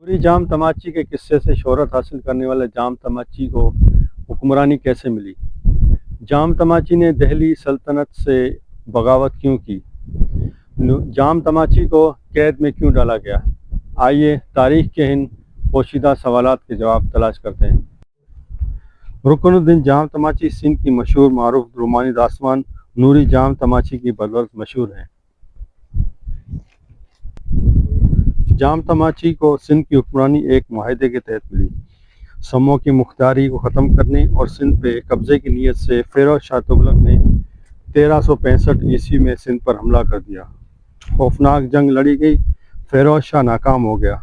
نوری جام تماچی کے قصے سے شہرت حاصل کرنے والے جام تماچی کو حکمرانی کیسے ملی؟ جام تماچی نے دہلی سلطنت سے بغاوت کیوں کی؟ جام تماچی کو قید میں کیوں ڈالا گیا؟ آئیے تاریخ کے ان پوشیدہ سوالات کے جواب تلاش کرتے ہیں۔ رکن الدین جام تماچی سندھ کی مشہور معروف رومانی داستان نوری جام تماچی کی بدولت مشہور ہے۔ جام تماچی کو سندھ کی حکمرانی ایک معاہدے کے تحت ملی۔ سموں کی مختاری کو ختم کرنے اور سندھ پہ قبضے کی نیت سے فیروز شاہ تغلق نے 1365 عیسوی میں سندھ پر حملہ کر دیا۔ خوفناک جنگ لڑی گئی، فیروز شاہ ناکام ہو گیا۔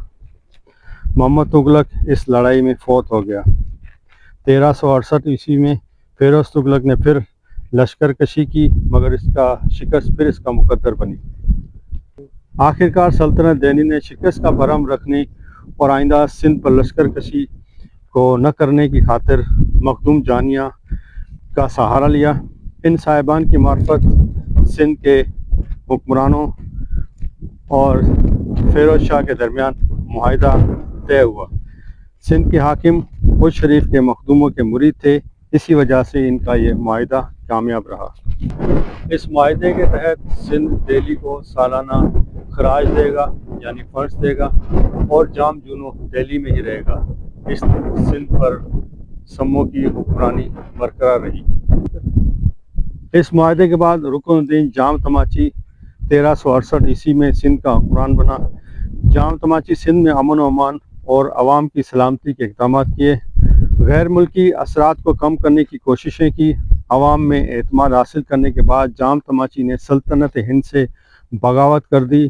محمد تغلق اس لڑائی میں فوت ہو گیا۔ 1368 عیسوی میں فیروز تغلق نے پھر لشکر کشی کی، مگر اس کا شکست پھر اس کا مقدر بنی۔ آخرکار سلطنت دہلی نے شکست کا بھرم رکھنے اور آئندہ سندھ پر لشکر کشی کو نہ کرنے کی خاطر مخدوم جانیہ کا سہارا لیا۔ ان صاحبان کی معرفت سندھ کے حکمرانوں اور فیروز شاہ کے درمیان معاہدہ طے ہوا۔ سندھ کے حاکم عز شریف کے مخدوموں کے مرید تھے، اسی وجہ سے ان کا یہ معاہدہ کامیاب رہا۔ اس معاہدے کے تحت سندھ دہلی کو سالانہ خراج دے گا، یعنی فنڈز دے گا، اور جام جونو دہلی میں ہی رہے گا۔ اس سندھ پر سموں کی حکمرانی برقرار رہی۔ اس معاہدے کے بعد رکن الدین جام تماچی 1368 عیسوی میں سندھ کا حکمران بنا۔ جام تماچی سندھ میں امن و امان اور عوام کی سلامتی کے اقدامات کیے، غیر ملکی اثرات کو کم کرنے کی کوششیں کی۔ عوام میں اعتماد حاصل کرنے کے بعد جام تماچی نے سلطنت ہند سے بغاوت کر دی۔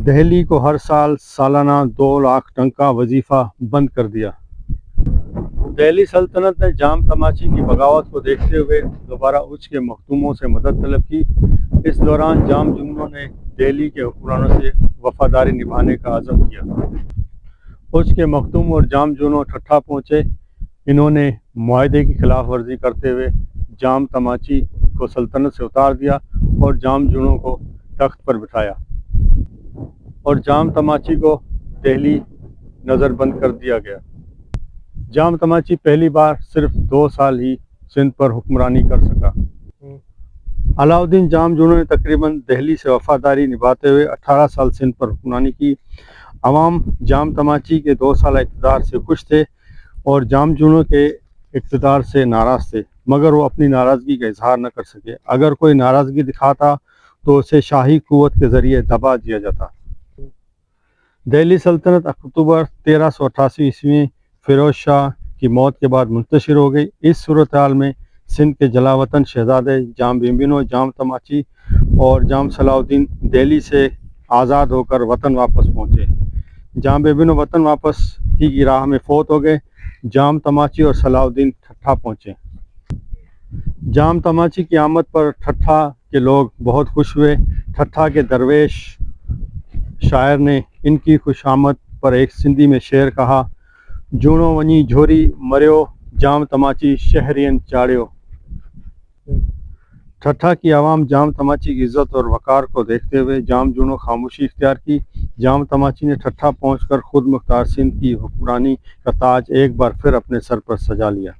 دہلی کو ہر سال سالانہ 2 لاکھ ٹن کا وظیفہ بند کر دیا۔ دہلی سلطنت نے جام تماچی کی بغاوت کو دیکھتے ہوئے دوبارہ عز کے مخدوموں سے مدد طلب کی۔ اس دوران جام جونو نے دہلی کے حکمرانوں سے وفاداری نبھانے کا عزم کیا۔ عز کے مخدوم اور جام جونو ٹھٹھا پہنچے۔ انہوں نے معاہدے کی خلاف ورزی کرتے ہوئے جام تماچی کو سلطنت سے اتار دیا اور جام جونو کو تخت پر بٹھایا، اور جام تماچی کو دہلی نظر بند کر دیا گیا۔ جام تماچی پہلی بار صرف 2 سال ہی سندھ پر حکمرانی کر سکا۔ علاء الدین جام جونو نے تقریباً دہلی سے وفاداری نبھاتے ہوئے 18 سال سندھ پر حکمرانی کی۔ عوام جام تماچی کے 2 سالہ اقتدار سے خوش تھے اور جام جونو کے اقتدار سے ناراض تھے، مگر وہ اپنی ناراضگی کا اظہار نہ کر سکے۔ اگر کوئی ناراضگی دکھاتا تو اسے شاہی قوت کے ذریعے دبا دیا جاتا۔ دہلی سلطنت اکتوبر 1388 عیسوی میں فیروز شاہ کی موت کے بعد منتشر ہو گئی۔ اس صورتحال میں سندھ کے جلاوطن شہزادے جام بھیمبینو جام تماچی اور جام صلاح الدین دہلی سے آزاد ہو کر وطن واپس پہنچے۔ جام بھیمبینو وطن واپس کی راہ میں فوت ہو گئے۔ جام تماچی اور صلاح الدین ٹھٹھا پہنچے۔ جام تماچی کی آمد پر ٹھٹھا کے لوگ بہت خوش ہوئے۔ ٹھٹھا کے درویش شاعر نے ان کی خوش آمد پر ایک سندھی میں شعر کہا: جونو ونی جھوری مریو، جام تماچی شہرین چاڑیو۔ ٹھٹھا کی عوام جام تماچی کی عزت اور وقار کو دیکھتے ہوئے جام جونو خاموشی اختیار کی۔ جام تماچی نے ٹھٹھا پہنچ کر خود مختار سندھ کی حکمرانی کا تاج ایک بار پھر اپنے سر پر سجا لیا۔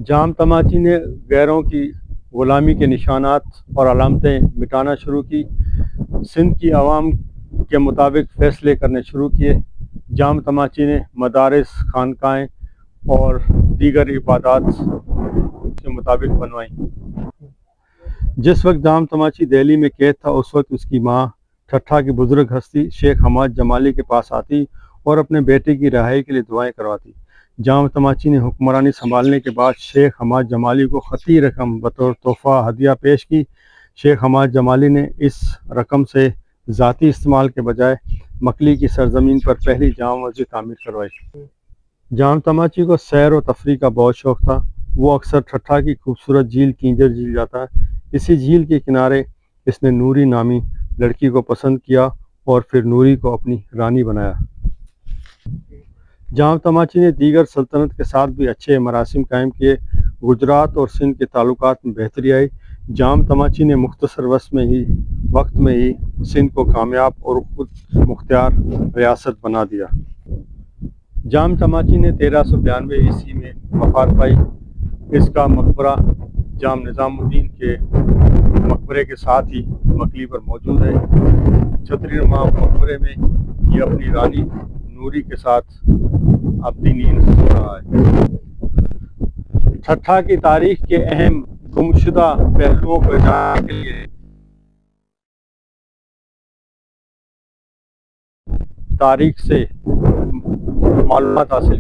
جام تماچی نے غیروں کی غلامی کے نشانات اور علامتیں مٹانا شروع کی، سندھ کی عوام کے مطابق فیصلے کرنے شروع کیے۔ جام تماچی نے مدارس، خانقاہیں اور دیگر عبادات کے مطابق بنوائیں۔ جس وقت جام تماچی دہلی میں قید تھا، اس وقت اس کی ماں ٹھٹھا کی بزرگ ہستی شیخ حماد جمالی کے پاس آتی اور اپنے بیٹے کی رہائی کے لیے دعائیں کرواتی۔ جام تماچی نے حکمرانی سنبھالنے کے بعد شیخ حماد جمالی کو خطی رقم بطور تحفہ ہدیہ پیش کی۔ شیخ حماد جمالی نے اس رقم سے ذاتی استعمال کے بجائے مکلی کی سرزمین پر پہلی جامع مسجد تعمیر کروائی۔ جام تماچی کو سیر و تفریح کا بہت شوق تھا۔ وہ اکثر ٹھٹھا کی خوبصورت جھیل کینجر جھیل جاتا ہے۔ اسی جھیل کے کنارے اس نے نوری نامی لڑکی کو پسند کیا اور پھر نوری کو اپنی رانی بنایا۔ جام تماچی نے دیگر سلطنت کے ساتھ بھی اچھے مراسم قائم کیے۔ گجرات اور سندھ کے تعلقات میں بہتری آئی۔ جام تماچی نے مختصر وقت میں ہی سندھ کو کامیاب اور خود مختار ریاست بنا دیا۔ جام تماچی نے 1392 میں وفات پائی۔ اس کا مقبرہ جام نظام الدین کے مقبرے کے ساتھ ہی مکلی پر موجود ہے۔ چھتری نما مقبرے میں یہ اپنی رانی نوری کے ساتھ ابدی نیند سو رہا ہے۔ ٹھٹھہ کی تاریخ کے اہم گمشدہ پہلوؤں کو جاننے کے لیے تاریخ سے معلومات حاصل